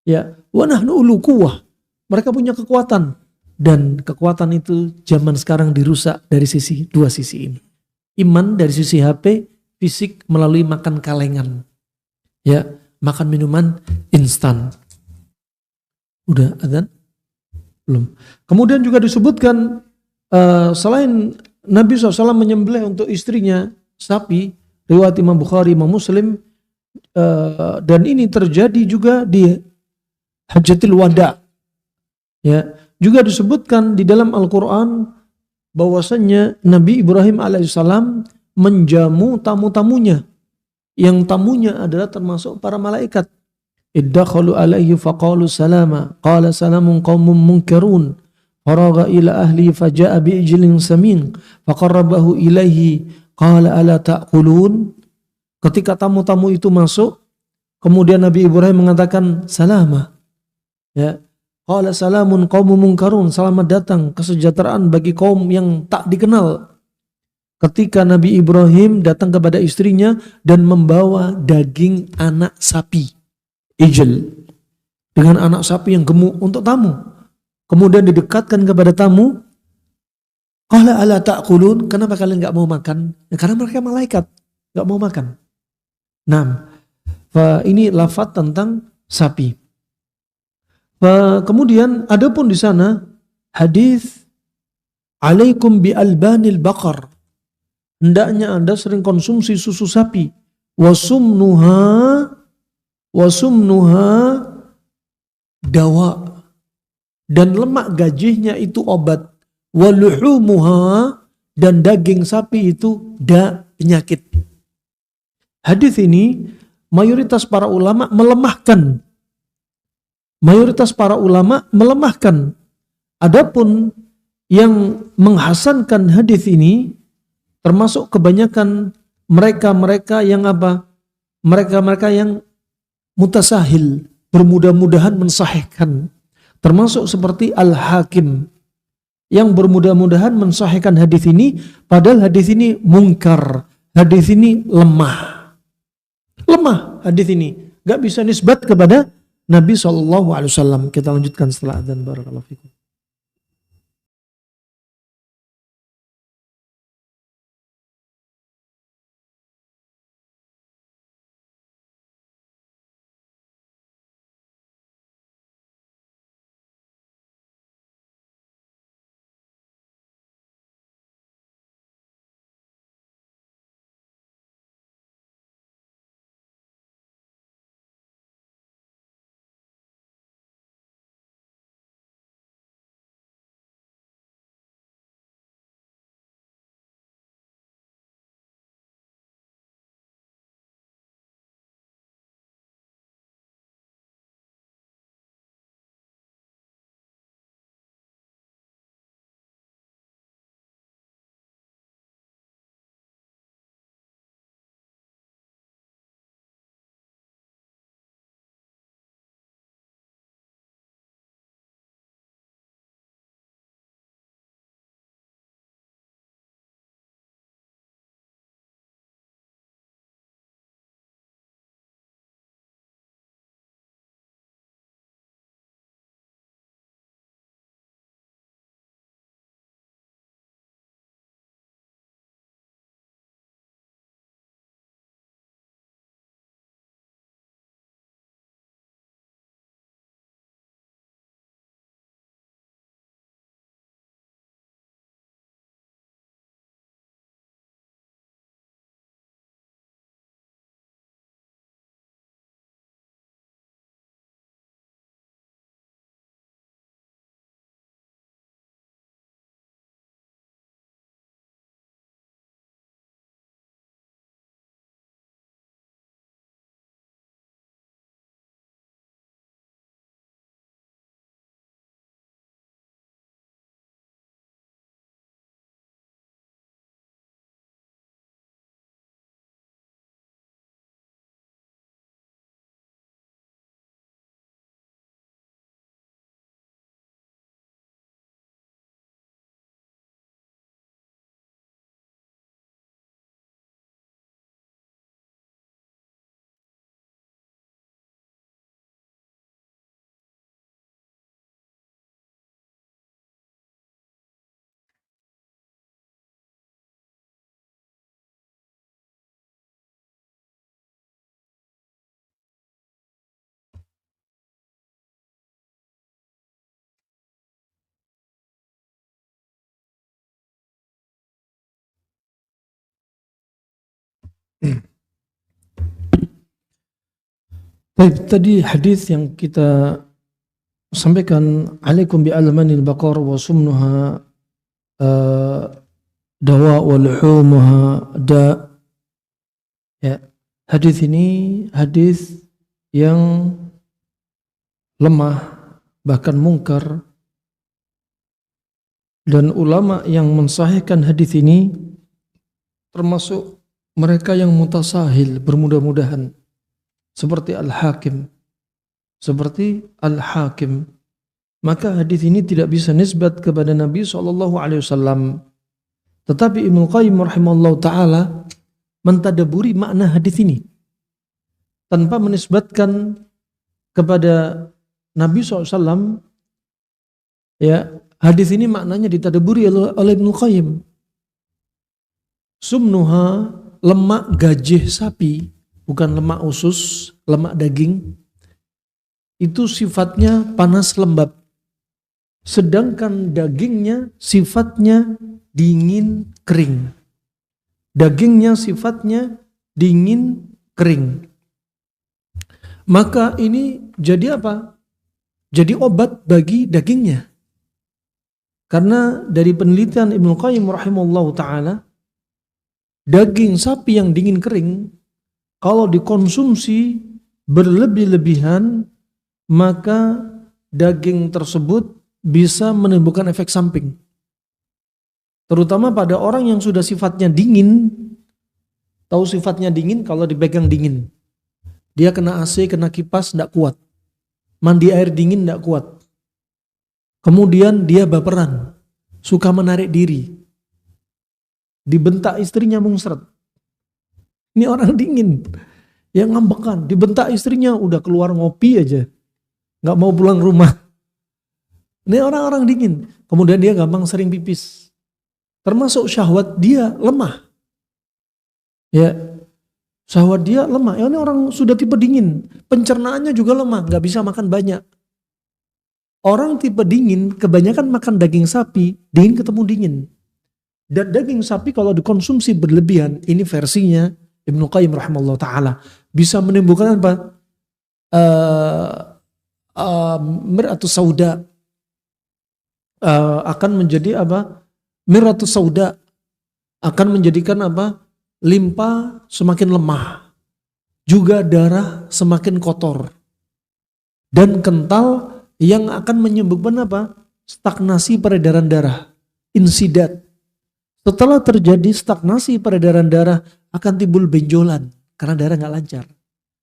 Ya, wa nahnu ulu quwwah. Mereka punya kekuatan, dan kekuatan itu zaman sekarang dirusak dari sisi dua sisi ini. Iman dari sisi HP, fisik melalui makan kalengan. Ya, makan minuman instan. Udah adzan? Belum. Kemudian juga disebutkan selain Nabi SAW menyembelih untuk istrinya sapi, riwayat Imam Bukhari, Imam Muslim, dan ini terjadi juga di Hajjatul Wada. Ya, juga disebutkan di dalam Al-Quran bahwasannya Nabi Ibrahim alaihissalam menjamu tamu-tamunya, yang tamunya adalah termasuk para malaikat. Iddakhalu alaihi faqalu salama, qala salamun qaumun munkarun. Faraga ila ahli faja'a bi'ijlin samin faqarrabahu ilaihi qala ala ta'kulun. Ketika tamu-tamu itu masuk, kemudian Nabi Ibrahim mengatakan salama. Ya. Qala salamun qaumun munkarun, selamat datang, kesejahteraan bagi kaum yang tak dikenal. Ketika Nabi Ibrahim datang kepada istrinya dan membawa daging anak sapi, ijl, dengan anak sapi yang gemuk untuk tamu. Kemudian didekatkan kepada tamu. Qala ala ta'kulun, kenapa kalian gak mau makan? Ya, karena mereka malaikat, gak mau makan. Nah, ini lafaz tentang sapi. Kemudian adapun di sana hadis alaikum bi albanil baqar, hendaknya Anda sering konsumsi susu sapi. Wasumnuha dawa, dan lemak gajihnya itu obat. Waluhumuha, dan daging sapi itu penyakit. Hadis ini mayoritas para ulama melemahkan. Adapun yang menghasankan hadis ini termasuk kebanyakan mereka-mereka yang apa? Mereka-mereka yang mutasahil, bermudah-mudahan mensahihkan. Termasuk seperti Al-Hakim yang bermudah-mudahan mensahihkan hadis ini, padahal hadis ini mungkar, hadis ini lemah hadis ini, gak bisa nisbat kepada Nabi SAW. Kita lanjutkan setelah adzan. Barakallahu fikum. Baik, tadi hadis yang kita sampaikan, alaikum bi almanil baqar wa sumnuha dawa wa luhumuha da. Ya, hadis ini hadis yang lemah, bahkan mungkar, dan ulama yang mensahihkan hadis ini termasuk mereka yang mutasahil, bermudah-mudahan, seperti Al-Hakim. Maka hadis ini tidak bisa nisbat kepada Nabi SAW. Tetapi Ibnu Qayyim rahimahullah ta'ala mentadaburi makna hadis ini tanpa menisbatkan kepada Nabi SAW. Ya, hadis ini maknanya ditadaburi oleh Ibnu Qayyim. Sumnuha, lemak gajih sapi, bukan lemak usus, lemak daging. itu sifatnya panas lembab. Sedangkan dagingnya sifatnya dingin kering. Dagingnya sifatnya dingin kering. Maka ini jadi apa? Jadi obat bagi dagingnya. Karena dari penelitian Ibnu Qayyim rahimahullah ta'ala, daging sapi yang dingin kering, kalau dikonsumsi berlebih-lebihan, maka daging tersebut bisa menimbulkan efek samping. Terutama pada orang yang sudah sifatnya dingin. Tahu sifatnya dingin kalau dipegang dingin. Dia kena AC, kena kipas, tidak kuat. Mandi air dingin tidak kuat. Kemudian dia baperan, suka menarik diri. Dibentak istrinya mungsret. Ini orang dingin, yang ngambekan. Dibentak istrinya udah keluar ngopi aja, nggak mau pulang rumah. Ini orang-orang dingin. Kemudian dia gampang sering pipis. Termasuk syahwat dia lemah. Ya, syahwat dia lemah. Ya, ini orang sudah tipe dingin. Pencernaannya juga lemah, nggak bisa makan banyak. Orang tipe dingin kebanyakan makan daging sapi, dingin ketemu dingin. Dan daging sapi kalau dikonsumsi berlebihan, ini versinya Ibnu Qayyim rahimahullah ta'ala, bisa menimbulkan apa? Mir'atu sauda. Akan menjadi apa? Mir'atu sauda. Akan menjadikan apa? Limpa semakin lemah. Juga darah semakin kotor. Dan kental yang akan menyebabkan apa? Stagnasi peredaran darah. Insidat. Setelah terjadi stagnasi peredaran darah, akan timbul benjolan karena darah nggak lancar.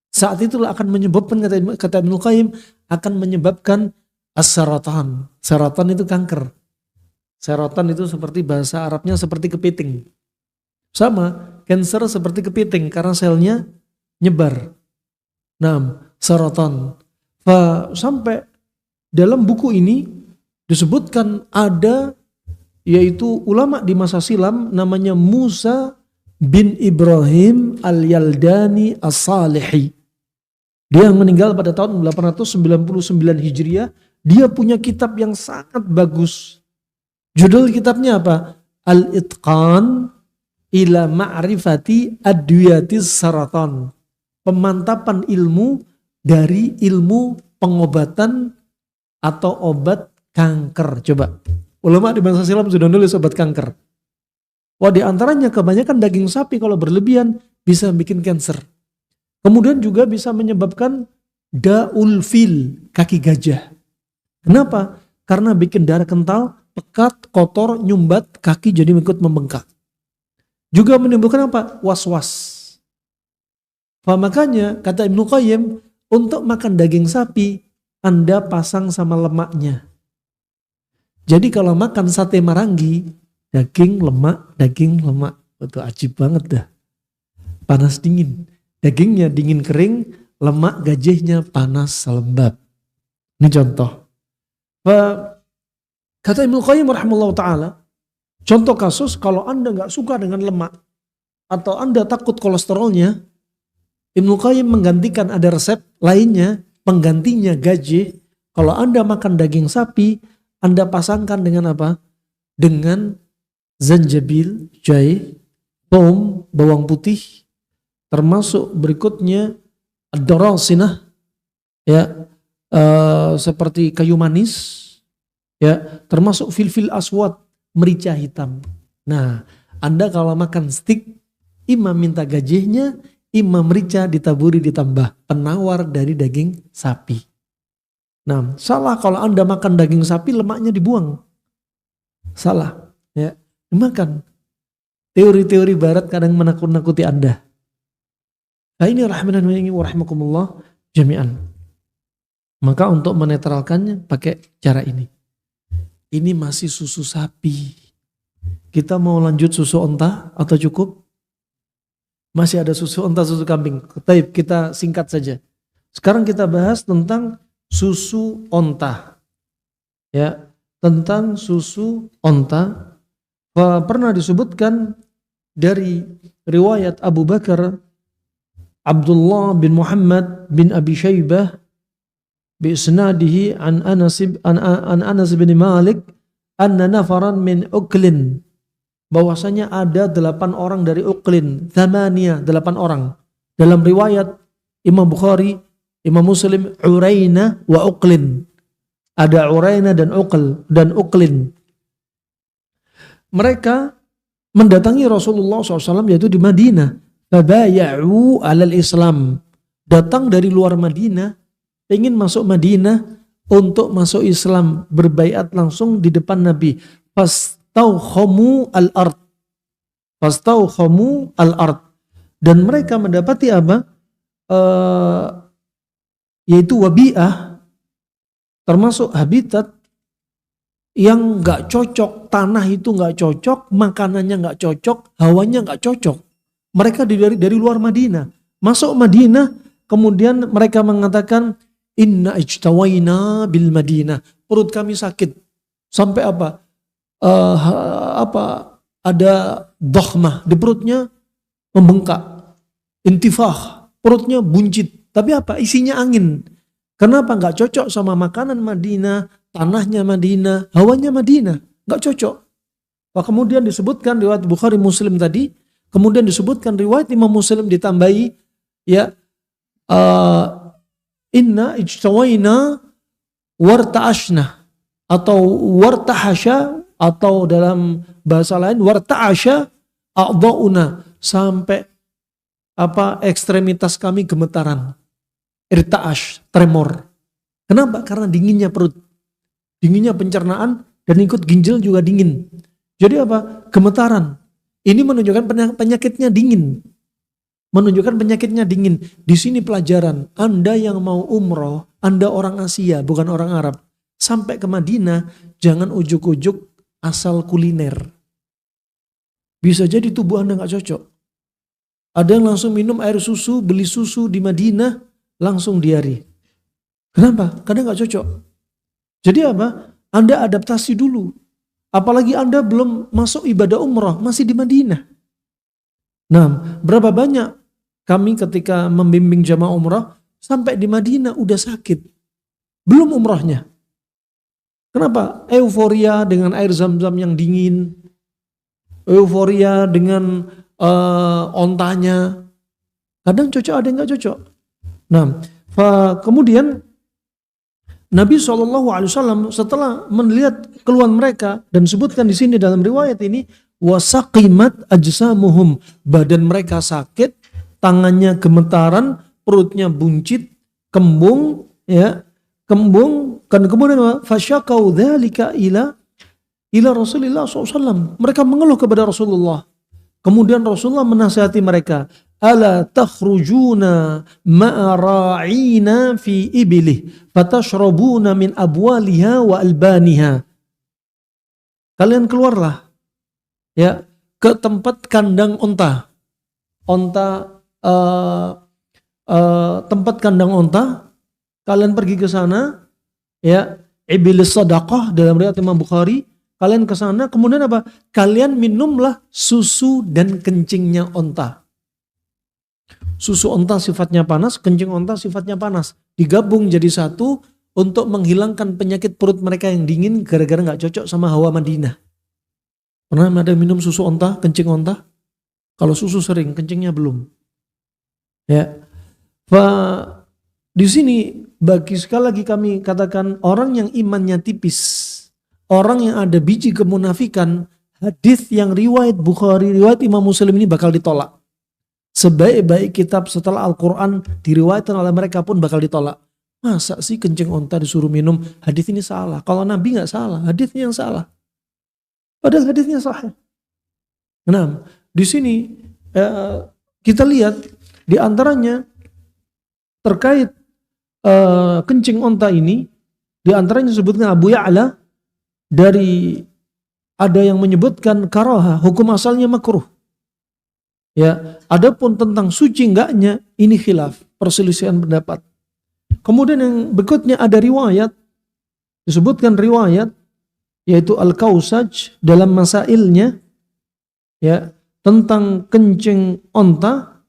Saat itulah akan menyebabkan, kata Ibnu Qayyim, akan menyebabkan as-saratan. Saratan itu kanker. Saratan itu seperti bahasa Arabnya seperti kepiting. Sama, cancer seperti kepiting karena selnya nyebar. Nah, saratan. Sampai dalam buku ini disebutkan ada, yaitu ulama di masa silam namanya Musa bin Ibrahim al-Yaldani as-Salihi. Dia yang meninggal pada tahun 899 Hijriah. Dia punya kitab yang sangat bagus. Judul kitabnya apa? Al-Itqan ila ma'rifati adwiyatis saratan. Pemantapan ilmu dari ilmu pengobatan atau obat kanker. Coba. Ulama di masa silam sudah nulis obat kanker. Wah, di antaranya kebanyakan daging sapi kalau berlebihan bisa bikin kanker. Kemudian juga bisa menyebabkan daul fil, kaki gajah. Kenapa? Karena bikin darah kental, pekat, kotor, nyumbat, kaki jadi ikut membengkak. Juga menimbulkan apa? Was-was. Makanya kata Ibnu Qayyim, untuk makan daging sapi, Anda pasang sama lemaknya. Jadi kalau makan sate marangi, daging lemak. Itu ajib banget dah. Panas dingin. Dagingnya dingin kering, lemak gajahnya panas lembab. Ini contoh. Kata Ibnu Qayyim rahimahullah ta'ala, contoh kasus kalau Anda nggak suka dengan lemak, atau Anda takut kolesterolnya, Ibnu Qayyim menggantikan, ada resep lainnya, penggantinya gaji. Kalau Anda makan daging sapi, Anda pasangkan dengan apa? Dengan zanjabil, jahe, tom, bawang putih, termasuk berikutnya ad-darasinah, ya, seperti kayu manis, ya, termasuk filfil aswad, merica hitam. Nah, Anda kalau makan stik, imam minta gajihnya, imam merica ditaburi ditambah penawar dari daging sapi. Nah, salah kalau Anda makan daging sapi lemaknya dibuang. Salah, ya, dimakan. Teori-teori barat kadang menakut-nakuti Anda. Nah, ini rahimakumullah jami'an. Maka untuk menetralkannya pakai cara ini. Ini masih susu sapi. Kita mau lanjut susu onta atau cukup? Masih ada susu onta, susu kambing. Taib, kita singkat saja. Sekarang kita bahas tentang susu onta. Ya, tentang susu onta. Pernah disebutkan dari riwayat Abu Bakar Abdullah bin Muhammad bin Abi Syaibah bi isnadihi an Anas bin Malik anna nafaran min Uklin, bahwasanya ada 8 orang dari Uklin, 8 orang. Dalam riwayat Imam Bukhari, Imam Muslim, Uraina wa Uklin. Ada Uraina dan Uklin. Mereka mendatangi Rasulullah SAW yaitu di Madinah. Fabaya'u alal Islam. Datang dari luar Madinah, ingin masuk Madinah untuk masuk Islam, berbaiat langsung di depan Nabi. Fastawkhamu al-ard. Dan mereka mendapati apa? Yaitu wabi'ah, termasuk habitat yang gak cocok. Tanah itu gak cocok, makanannya gak cocok, hawanya gak cocok. Mereka dari luar Madinah. Masuk Madinah, kemudian mereka mengatakan, inna ijtawaina bil Madinah. Perut kami sakit. Sampai apa? Ada dokhmah di perutnya, membengkak. Intifah, perutnya buncit. Tapi apa? Isinya angin. Kenapa? Gak cocok sama makanan Madinah, tanahnya Madinah, hawanya Madinah. Gak cocok. Wah, kemudian disebutkan riwayat Bukhari Muslim tadi, kemudian disebutkan riwayat Imam Muslim ditambahi, ya, inna ijtawaina warta'ashna, atau wartahasya, atau dalam bahasa lain warta'asya a'dha'una, sampai ekstremitas kami gemetaran. Irta'ash, tremor. Kenapa? Karena dinginnya perut. Dinginnya pencernaan dan ikut ginjal juga dingin. Jadi apa? Gemetaran. Ini menunjukkan penyakitnya dingin. Menunjukkan penyakitnya dingin. Di sini pelajaran. Anda yang mau umroh, Anda orang Asia, bukan orang Arab. Sampai ke Madinah, jangan ujuk-ujuk asal kuliner. Bisa jadi tubuh Anda gak cocok. Ada yang langsung minum air susu, beli susu di Madinah, langsung diare. Kenapa? Karena gak cocok. Jadi apa? Anda adaptasi dulu. Apalagi Anda belum masuk ibadah umrah, masih di Madinah. Nah, berapa banyak kami ketika membimbing jamaah umrah, sampai di Madinah udah sakit. Belum umrahnya. Kenapa? Euforia dengan air zam-zam yang dingin. Euforia dengan ontanya. Kadang cocok, ada yang gak cocok. Nah, kemudian Nabi SAW setelah melihat keluhan mereka, dan disebutkan di sini dalam riwayat ini, wasaqimat ajsamuhum, badan mereka sakit, tangannya gemetaran, perutnya buncit, kembung, ya, kembung, kan kemudian fasyakau dzalika ila Rasulullah SAW. Mereka mengeluh kepada Rasulullah. Kemudian Rasulullah menasihati mereka, ala takhrujuna ma'ra'ina fi ibilih fatashrabuna min abwaliha wa albaniha. Kalian keluarlah, ya, ke tempat kandang onta. Tempat kandang onta, kalian pergi ke sana, ya, ibilis sadaqah dalam riwayat Imam Bukhari. Kalian ke sana, kemudian apa? Kalian minumlah susu dan kencingnya onta. Susu onta sifatnya panas, kencing onta sifatnya panas. Digabung jadi satu untuk menghilangkan penyakit perut mereka yang dingin gara-gara gak cocok sama hawa Madinah. Pernah ada minum susu onta, kencing onta? Kalau susu sering, kencingnya belum. Ya. Di sini bagi sekali lagi kami katakan, orang yang imannya tipis, orang yang ada biji kemunafikan, hadis yang riwayat Bukhari, riwayat Imam Muslim ini bakal ditolak. Sebaik-baik kitab setelah Al-Quran diriwayatkan oleh mereka pun bakal ditolak. Masa sih kencing onta disuruh minum? Hadis ini salah. Kalau Nabi nggak salah, hadisnya yang salah. Padahal hadisnya sahih. Nah, di sini kita lihat di antaranya terkait kencing onta ini, di antaranya disebutkan Abu Ya'la, dari ada yang menyebutkan karaha, hukum asalnya makruh. Ya, adapun tentang suci enggaknya ini khilaf, perselisihan pendapat. Kemudian yang berikutnya ada riwayat, disebutkan riwayat yaitu Al-Kausaj dalam masailnya, ya, tentang kencing onta,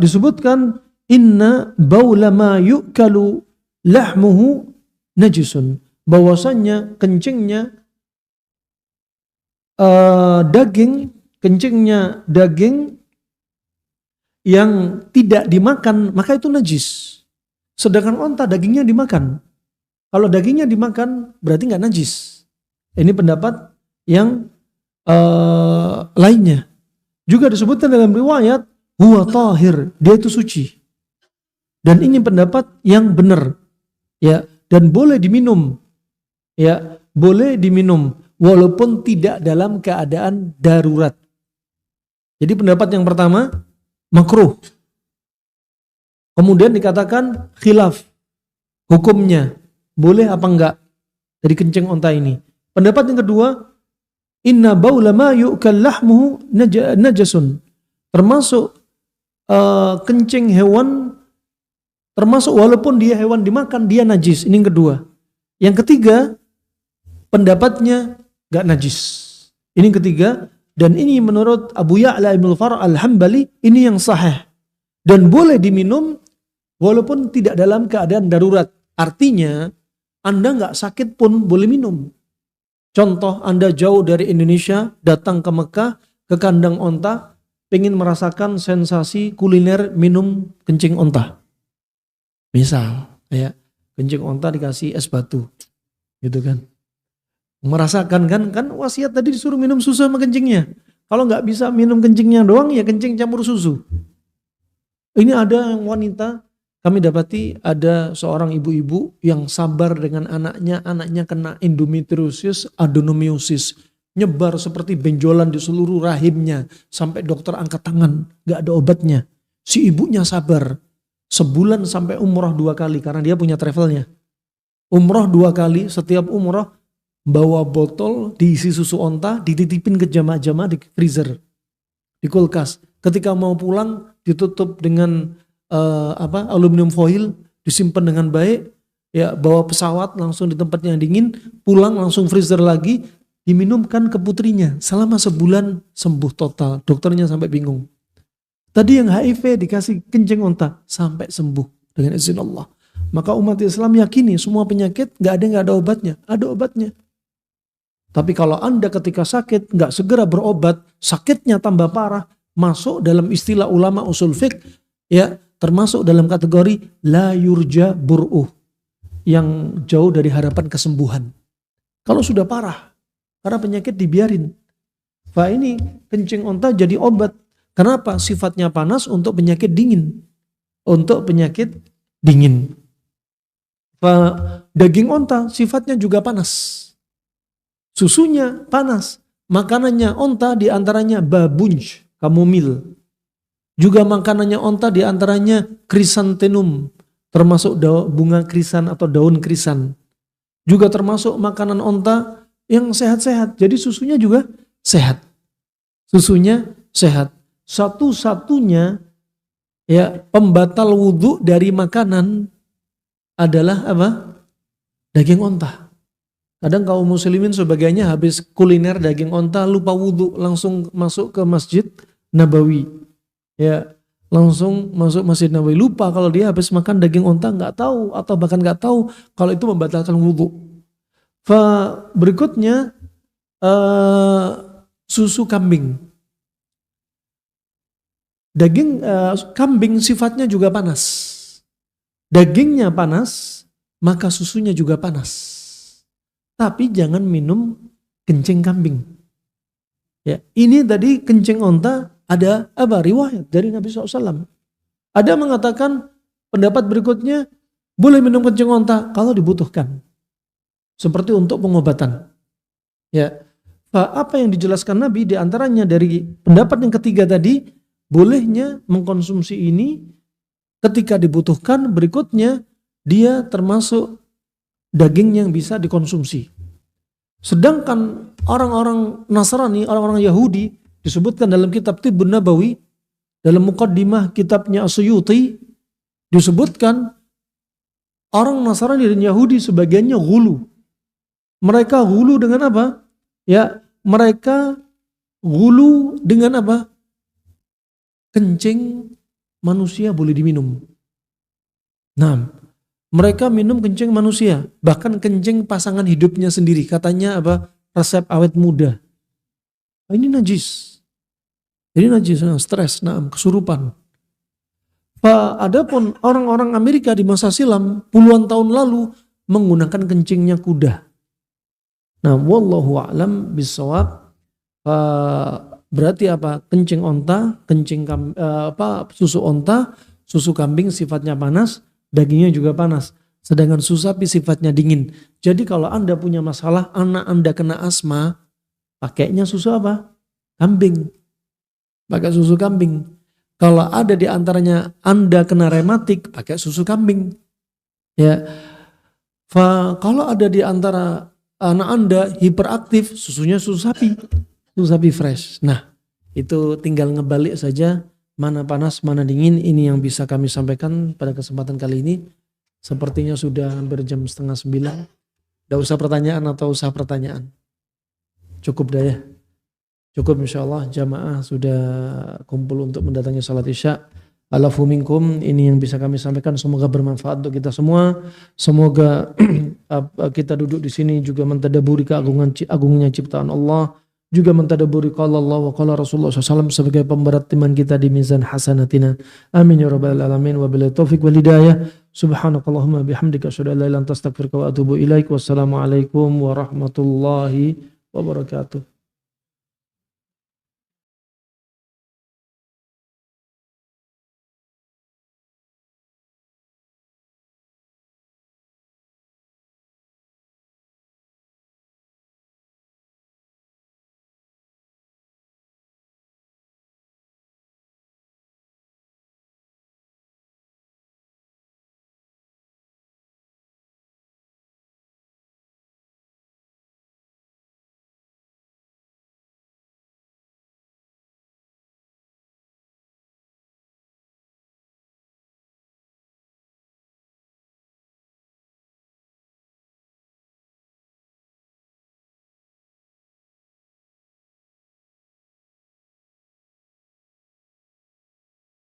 disebutkan inna baula ma yu'kalu lahmuhu najisun, bahwasanya kencingnya kencingnya daging yang tidak dimakan maka itu najis. Sedangkan onta dagingnya dimakan. Kalau dagingnya dimakan berarti nggak najis. Ini pendapat yang lainnya. Juga disebutkan dalam riwayat huwa tahir, dia itu suci. Dan ini pendapat yang benar. Ya, dan boleh diminum. Ya, boleh diminum walaupun tidak dalam keadaan darurat. Jadi pendapat yang pertama makruh. Kemudian dikatakan khilaf hukumnya, boleh apa enggak dari kencing onta ini. Pendapat yang kedua, inna baula ma yu'kal lahmuhu najasun, termasuk kencing hewan, termasuk walaupun dia hewan dimakan dia najis. Ini yang kedua. Yang ketiga, pendapatnya enggak najis. Ini yang ketiga, dan ini menurut Abu Ya'la Ibnu Far' Al-Hambali ini yang sahih. Dan boleh diminum walaupun tidak dalam keadaan darurat. Artinya Anda nggak sakit pun boleh minum. Contoh, Anda jauh dari Indonesia datang ke Mekah, ke kandang onta, pengen merasakan sensasi kuliner minum kencing onta. Misal, ya, kencing onta dikasih es batu, gitu kan? Merasakan kan wasiat tadi disuruh minum susu sama kencingnya. Kalau nggak bisa minum kencingnya doang, ya kencing campur susu. Ini ada yang wanita, kami dapati ada seorang ibu-ibu yang sabar dengan anaknya kena endometriosis, adenomyosis, nyebar seperti benjolan di seluruh rahimnya, sampai dokter angkat tangan, nggak ada obatnya. Si ibunya sabar, sebulan sampai umroh 2 kali karena dia punya travelnya. Umroh 2 kali, setiap umroh bawa botol diisi susu onta, dititipin ke jamaah-jamaah di freezer, di kulkas. Ketika mau pulang ditutup dengan aluminium foil, disimpan dengan baik, ya, bawa pesawat langsung di tempat yang dingin, pulang langsung freezer lagi, diminumkan ke putrinya. Selama sebulan sembuh total. Dokternya sampai bingung. Tadi yang HIV dikasih kencing onta sampai sembuh dengan izin Allah. Maka umat Islam yakini semua penyakit nggak ada obatnya, ada obatnya. Tapi kalau Anda ketika sakit nggak segera berobat, sakitnya tambah parah, masuk dalam istilah ulama usul fiqh, ya, termasuk dalam kategori la yurja bur'uh, yang jauh dari harapan kesembuhan. Kalau sudah parah, karena penyakit dibiarin. Fa ini kencing onta jadi obat. Kenapa? Sifatnya panas untuk penyakit dingin. Untuk penyakit dingin. Fa daging onta sifatnya juga panas. Susunya panas. Makanannya onta diantaranya babunj, kamomil. Juga makanannya onta diantaranya krisantemum, termasuk bunga krisan atau daun krisan. Juga termasuk makanan onta yang sehat-sehat. Jadi susunya juga sehat. Susunya sehat. Satu-satunya ya pembatal wudhu dari makanan adalah apa? Daging onta. Kadang kaum muslimin sebagainya habis kuliner daging onta lupa wudhu, langsung masuk ke Masjid Nabawi. Ya, langsung masuk Masjid Nabawi, lupa kalau dia habis makan daging onta, nggak tahu atau bahkan nggak tahu kalau itu membatalkan wudhu. Berikutnya susu kambing. Daging kambing sifatnya juga panas. Dagingnya panas, maka susunya juga panas. Tapi jangan minum kencing kambing. Ya, ini tadi kencing onta. Ada apa? Riwayat dari Nabi SAW. Ada mengatakan pendapat berikutnya boleh minum kencing onta kalau dibutuhkan, seperti untuk pengobatan. Ya, apa yang dijelaskan Nabi diantaranya dari pendapat yang ketiga tadi, bolehnya mengkonsumsi ini ketika dibutuhkan. Berikutnya dia termasuk daging yang bisa dikonsumsi. Sedangkan orang-orang Nasrani, orang-orang Yahudi, disebutkan dalam kitab Tibbun Nabawi, dalam muqaddimah kitabnya As-Suyuti, disebutkan orang Nasrani dan Yahudi sebagiannya ghulu. Mereka ghulu dengan apa? Ya, mereka ghulu dengan apa? Kencing manusia boleh diminum. Nah, Mereka minum kencing manusia, bahkan kencing pasangan hidupnya sendiri. Katanya apa? Resep awet muda. Nah, ini najis. Jadi najis, stres, kesurupan. Adapun orang-orang Amerika di masa silam puluhan tahun lalu menggunakan kencingnya kuda. Nah, wallahu a'lam bissawab. Berarti apa? Kencing onta, susu onta, susu kambing sifatnya panas, dagingnya juga panas. Sedangkan susu sapi sifatnya dingin. Jadi kalau Anda punya masalah, anak Anda kena asma, pakainya susu apa? Kambing. Pakai susu kambing. Kalau ada di antaranya Anda kena rematik, pakai susu kambing. Ya. Kalau ada di antara anak Anda hiperaktif, susunya susu sapi. Susu sapi fresh. Nah, itu tinggal ngebalik saja mana panas, mana dingin. Ini yang bisa kami sampaikan pada kesempatan kali ini. Sepertinya sudah hampir jam 8:30. Tidak usah pertanyaan atau usah pertanyaan. Cukup dah ya. Cukup insyaAllah jamaah sudah kumpul untuk mendatangi salat isya. Alafu minkum, ini yang bisa kami sampaikan, semoga bermanfaat untuk kita semua. Semoga kita duduk di sini juga mentadaburi agungnya ciptaan Allah, juga mentadaburi qala Allah wa qala Rasulullah SAW sebagai pemberat timan kita di mizan hasanatina. Amin ya rabbal alamin wa billahi taufiq wal hidayah. Subhanakallahumma bihamdika asyhadu an la ilaha illa anta astaghfiruka wa atubu ilaik. Wassalamualaikum warahmatullahi wabarakatuh.